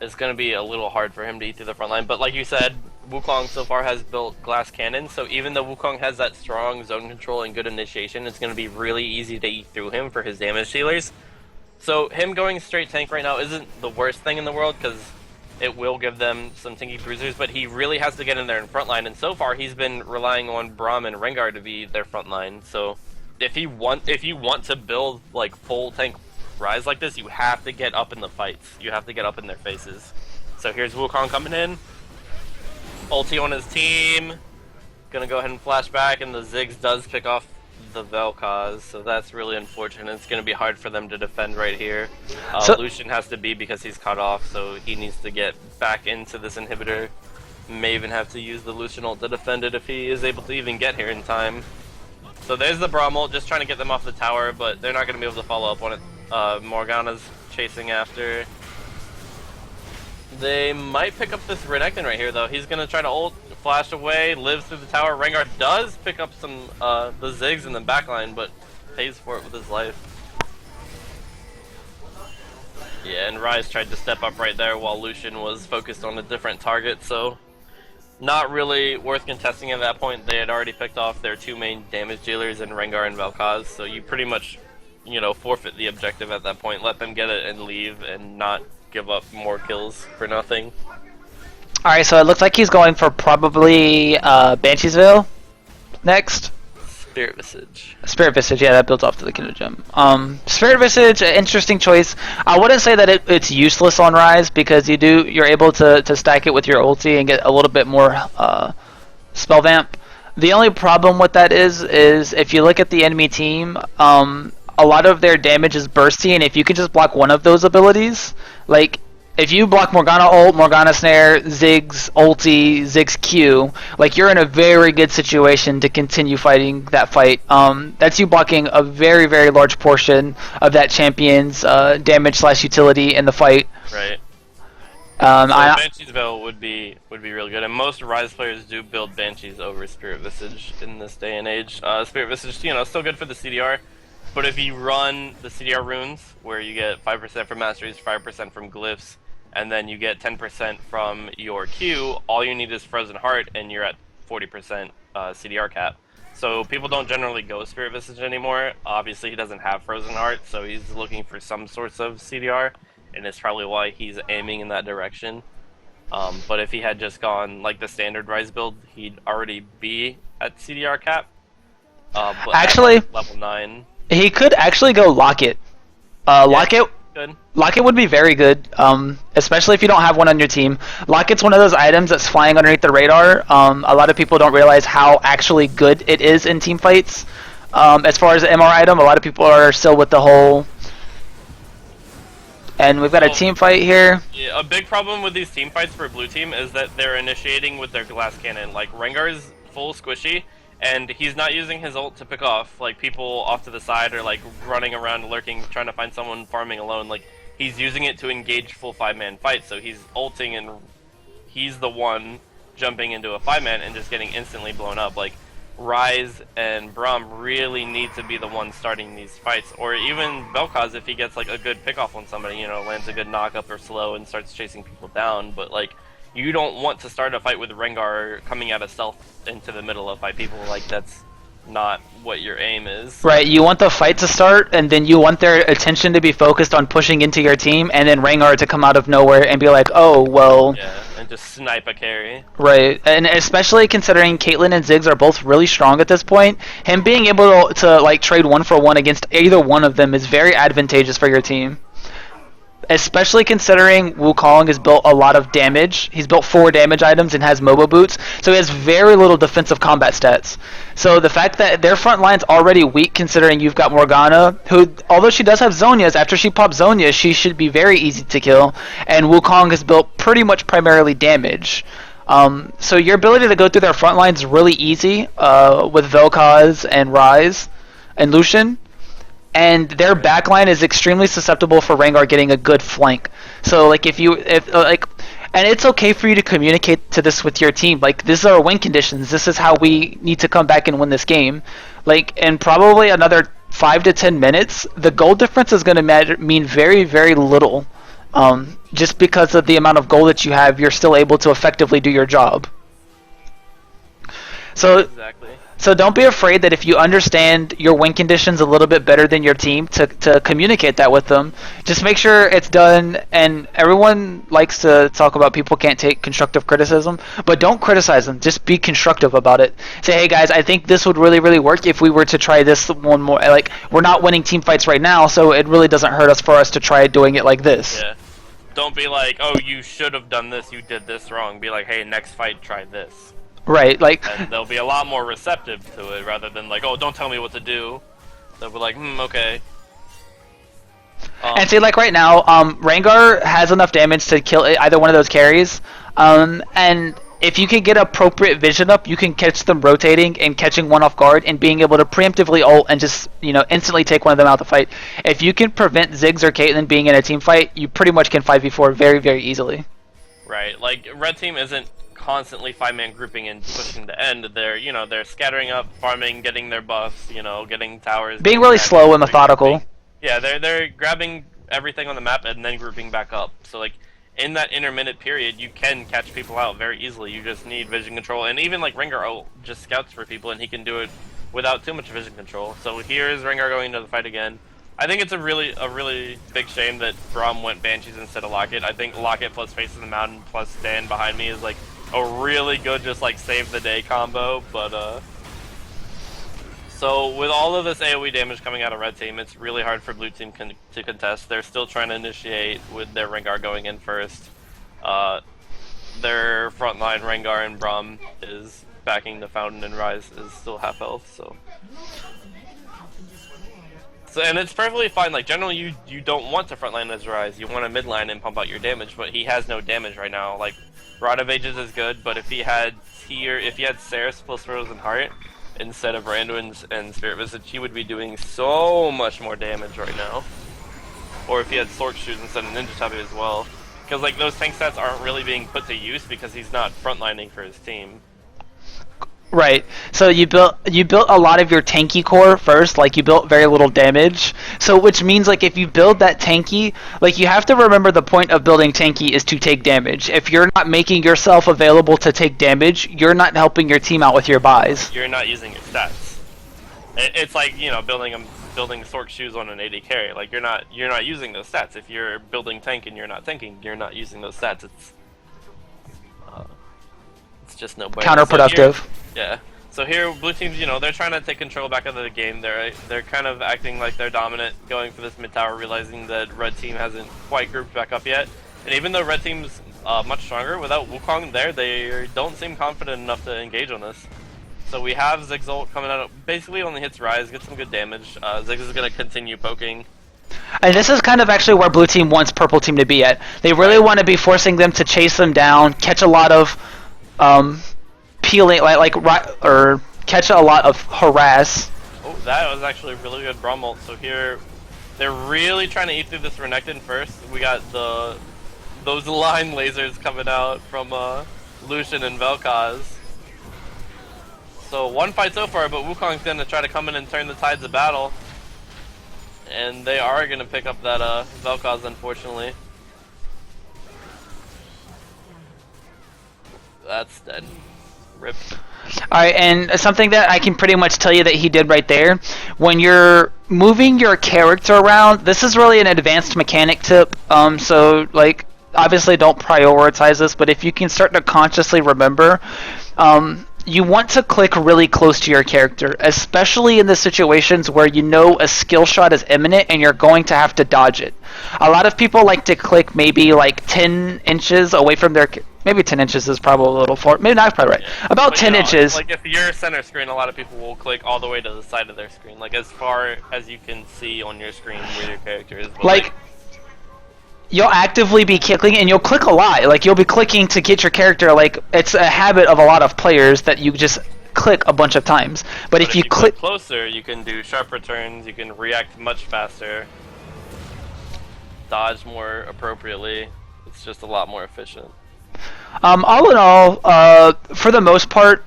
it's going to be a little hard for him to eat through the front line. But like you said, Wukong so far has built glass cannon, so even though Wukong has that strong zone control and good initiation, it's going to be really easy to eat through him for his damage dealers. So him going straight tank right now isn't the worst thing in the world, because it will give them some tanky bruisers, but he really has to get in there in front line, and so far he's been relying on Braum and Rengar to be their front line. So if you want to build like full tank Rise like this, you have to get up in the fights. You have to get up in their faces. So here's Wukong coming in. Ulti on his team. Gonna go ahead and flash back, and the Ziggs does pick off the Vel'Koz, so that's really unfortunate. It's gonna be hard for them to defend right here. Lucian has to be because he's cut off, so he needs to get back into this inhibitor. May even have to use the Lucian ult to defend it if he is able to even get here in time. So there's the Braum ult, just trying to get them off the tower, but they're not gonna be able to follow up on it. Morgana's chasing after. They might pick up this Renekton right here, though. He's gonna try to ult, flash away, lives through the tower. Rengar does pick up some the Ziggs in the backline, but pays for it with his life. Yeah, and Rise tried to step up right there while Lucian was focused on a different target, so not really worth contesting at that point. They had already picked off their two main damage dealers in Rengar and Vel'Koz, so you pretty much, you know, forfeit the objective at that point. Let them get it and leave, and not give up more kills for nothing. Alright, so it looks like he's going for probably Banshee's Veil next. Spirit Visage. Spirit Visage, yeah, that builds off to the Kingdom Gem. Spirit Visage, interesting choice. I wouldn't say that it's useless on Rise, because you're able to stack it with your ulti and get a little bit more spell vamp. The only problem with that is if you look at the enemy team, a lot of their damage is bursty, and if you can just block one of those abilities, like if you block Morgana ult, Morgana snare, Ziggs ulti, Ziggs Q, like you're in a very good situation to continue fighting that fight. That's you blocking a very, very large portion of that champion's damage / utility in the fight. Right. So Banshee's Veil would be really good, and most Rise players do build Banshees over Spirit Visage in this day and age. Spirit Visage, you know, still good for the CDR. But if you run the CDR runes, where you get 5% from masteries, 5% from glyphs, and then you get 10% from your Q, all you need is Frozen Heart, and you're at 40% CDR cap. So people don't generally go Spirit Visage anymore. Obviously he doesn't have Frozen Heart, so he's looking for some sorts of CDR, and it's probably why he's aiming in that direction. But if he had just gone like the standard Rise build, he'd already be at CDR cap. But actually, at level 9. He could actually go Locket. Locket would be very good, especially if you don't have one on your team. Locket's one of those items that's flying underneath the radar. A lot of people don't realize how actually good it is in team fights. As far as the MR item, a lot of people are still with the whole... And we've got a team fight here. Yeah, a big problem with these team fights for blue team is that they're initiating with their glass cannon. Like, Rengar's full squishy, and he's not using his ult to pick off. Like, people off to the side are like running around lurking, trying to find someone farming alone. Like, he's using it to engage full 5-man fight, so he's ulting and he's the one jumping into a 5-man and just getting instantly blown up. Like, Rise and Braum really need to be the ones starting these fights, or even Vel'Koz if he gets like a good pick off on somebody, you know, lands a good knock up or slow and starts chasing people down. But like, you don't want to start a fight with Rengar coming out of stealth into the middle of 5 people. Like, that's not what your aim is. Right, you want the fight to start, and then you want their attention to be focused on pushing into your team, and then Rengar to come out of nowhere and be like, oh, well... Yeah, and just snipe a carry. Right, and especially considering Caitlyn and Ziggs are both really strong at this point, him being able to like trade 1-for-1 against either one of them is very advantageous for your team. Especially considering Wukong has built a lot of damage. He's built 4 damage items and has Mobo Boots, so he has very little defensive combat stats. So the fact that their front line's already weak, considering you've got Morgana, who, although she does have Zhonya's, after she pops Zhonya, she should be very easy to kill, and Wukong has built pretty much primarily damage. So your ability to go through their front line is really easy with Vel'Koz and Rise and Lucian. And their backline is extremely susceptible for Rengar getting a good flank. So like and it's okay for you to communicate to this with your team. Like, these are our win conditions. This is how we need to come back and win this game. Like, in probably another 5 to 10 minutes, the goal difference is going to mean very, very little Just because of the amount of gold that you have, you're still able to effectively do your job. So Exactly. So don't be afraid that if you understand your win conditions a little bit better than your team to communicate that with them. Just make sure it's done, and everyone likes to talk about people can't take constructive criticism, but don't criticize them. Just be constructive about it. Say, hey guys, I think this would really, really work if we were to try this one more. Like, we're not winning team fights right now, so it really doesn't hurt us for us to try doing it like this. Yeah. Don't be like, oh, you should have done this, you did this wrong. Be like, hey, next fight, try this. Right, like, and they'll be a lot more receptive to it rather than like, oh, don't tell me what to do. They'll be like, okay. And say like right now, Rengar has enough damage to kill either one of those carries, and if you can get appropriate vision up, you can catch them rotating and catching one off guard and being able to preemptively ult and just instantly take one of them out of the fight. If you can prevent Ziggs or Caitlyn being in a team fight, you pretty much can 5v4 very, very easily. Right, like red team isn't constantly 5-man grouping and pushing the end. They're scattering up, farming, getting their buffs, getting towers. Being really slow and methodical. Yeah, they're grabbing everything on the map and then grouping back up. So like in that intermittent period, you can catch people out very easily. You just need vision control, and even like Rengar just scouts for people, and he can do it without too much vision control. So here is Rengar going into the fight again. I think it's a really big shame that Braum went Banshees instead of Locket. I think Locket plus Face of the Mountain plus Stand behind me is like a really good just like save the day combo, but so with all of this AoE damage coming out of red team, it's really hard for blue team to contest. They're still trying to initiate with their Rengar going in first. Their frontline Rengar and Braum is backing the Fountain, and Rise is still half health, so and it's perfectly fine. Like generally you don't want to frontline as Rise, you want to midline and pump out your damage, but he has no damage right now. Like Rod of Ages is good, but if he had Ceres plus Frozen Heart instead of Randuin's and Spirit Visage, he would be doing so much more damage right now. Or if he had Sork Shoes instead of Ninja Tabi as well. Because like those tank stats aren't really being put to use because he's not frontlining for his team. Right. So you built a lot of your tanky core first, like you built very little damage. So which means like if you build that tanky, like you have to remember the point of building tanky is to take damage. If you're not making yourself available to take damage, you're not helping your team out with your buys. You're not using your stats. It's like, building Sork Shoes on an AD carry. Like you're not using those stats. If you're building tank and you're not tanking, you're not using those stats. It's just no bueno. Counterproductive. Yeah. So here, blue teams, they're trying to take control back of the game. They're kind of acting like they're dominant, going for this mid tower, realizing that red team hasn't quite grouped back up yet. And even though red team's much stronger, without Wukong there, they don't seem confident enough to engage on this. So we have Ziggs ult coming out, basically only hits Rise, gets some good damage. Ziggs is going to continue poking. And this is kind of actually where blue team wants purple team to be at. They really want to be forcing them to chase them down, catch a lot of peeling, or catch a lot of harass. Oh, that was actually a really good Braum ult. So here, they're really trying to eat through this Renekton first. We got those line lasers coming out from Lucian and Vel'Koz. So one fight so far, but Wukong's gonna try to come in and turn the tides of battle. And they are gonna pick up that Vel'Koz, unfortunately. That's dead. Rip. Alright, and something that I can pretty much tell you that he did right there, when you're moving your character around, this is really an advanced mechanic tip, so like obviously don't prioritize this, but if you can start to consciously remember, you want to click really close to your character, especially in the situations where you know a skill shot is imminent and you're going to have to dodge it. A lot of people like to click maybe like 10 inches away from their... Maybe 10 inches is probably a little far. Maybe not, probably right. Yeah. About 10 inches. Like if you're center screen, a lot of people will click all the way to the side of their screen, like as far as you can see on your screen where your character is. But like you'll actively be clicking, and you'll click a lot. Like you'll be clicking to get your character. Like it's a habit of a lot of players that you just click a bunch of times. But if you click closer, you can do sharp returns. You can react much faster, dodge more appropriately. It's just a lot more efficient. All in all, for the most part,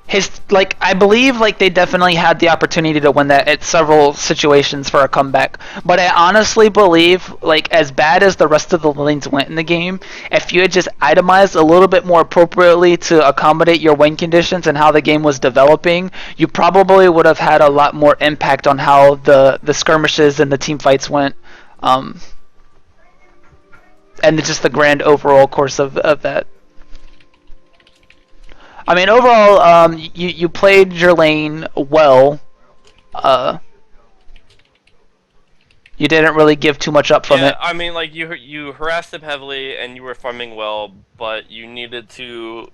his like I believe like they definitely had the opportunity to win that at several situations for a comeback. But I honestly believe like as bad as the rest of the lanes went in the game, if you had just itemized a little bit more appropriately to accommodate your win conditions and how the game was developing, you probably would have had a lot more impact on how the skirmishes and the team fights went. Um, and just the grand overall course of that. I mean, overall, you played your lane well. Uh, you didn't really give too much up from Yeah, it. I mean, like you harassed him heavily, and you were farming well, but you needed to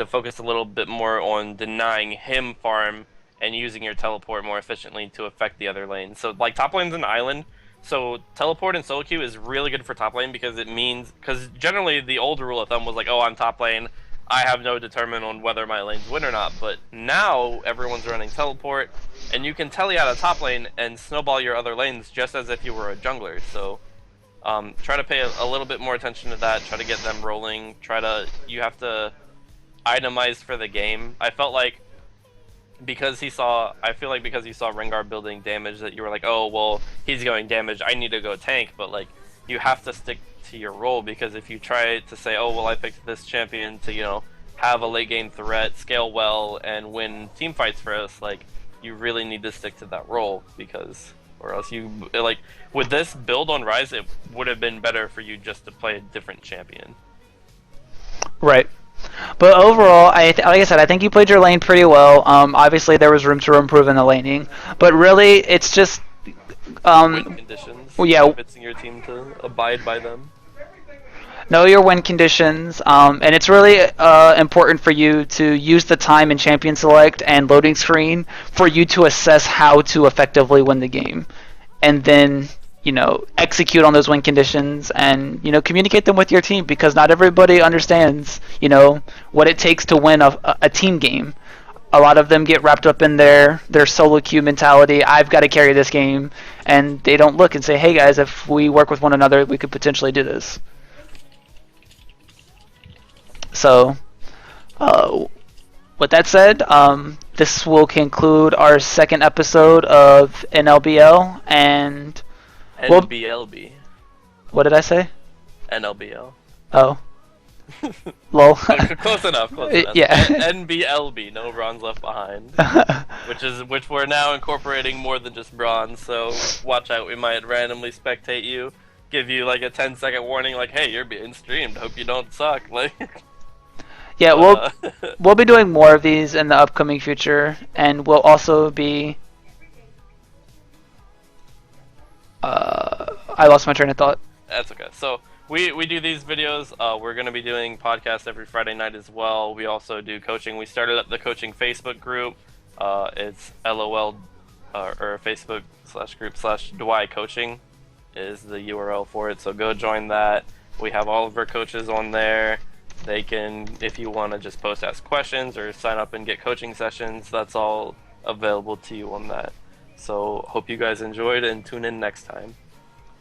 focus a little bit more on denying him farm and using your teleport more efficiently to affect the other lanes. So like top lane's an island, so teleport and solo queue is really good for top lane because generally the old rule of thumb was like, oh, I'm top lane, I have no determine on whether my lanes win or not. But now everyone's running teleport, and you can telly out of top lane and snowball your other lanes just as if you were a jungler. So try to pay a little bit more attention to that. Try to get them rolling. You have to itemize for the game. I feel like because he saw Rengar building damage that you were like, oh well, he's going damage, I need to go tank. But like you have to stick to your role, because if you try to say, oh well, I picked this champion to have a late game threat, scale well, and win team fights for us, like you really need to stick to that role, because or else with this build on Rise, it would have been better for you just to play a different champion. Right. But overall, like I said, I think you played your lane pretty well. Obviously, there was room to improve in the laning, but really, it's just Win conditions. well, yeah, Convincing your team to abide by them. know your win conditions, and it's really important for you to use the time in champion select and loading screen for you to assess how to effectively win the game, and then execute on those win conditions and communicate them with your team, because not everybody understands what it takes to win a team game. A lot of them get wrapped up in their solo queue mentality. I've got to carry this game, and they don't look and say, hey guys, if we work with one another, we could potentially do this. So, with that said, this will conclude our second episode of NLBL, and NBLB. what did I say? NLBL. Oh. Lol. Close enough. Close enough. Yeah. NBLB. No bronze left behind. which we're now incorporating more than just bronze. So watch out. We might randomly spectate you, give you like a 10-second warning, like, hey, you're being streamed. Hope you don't suck. Like. Yeah, we'll be doing more of these in the upcoming future, and we'll also be. I lost my train of thought. That's okay. So we do these videos. We're gonna be doing podcasts every Friday night as well. We also do coaching. We started up the coaching Facebook group. It's LOL or Facebook/group/DWAI coaching is the URL for it. So go join that. We have all of our coaches on there. They can, if you want to just post ask questions or sign up and get coaching sessions, that's all available to you on that. So hope you guys enjoyed, and tune in next time.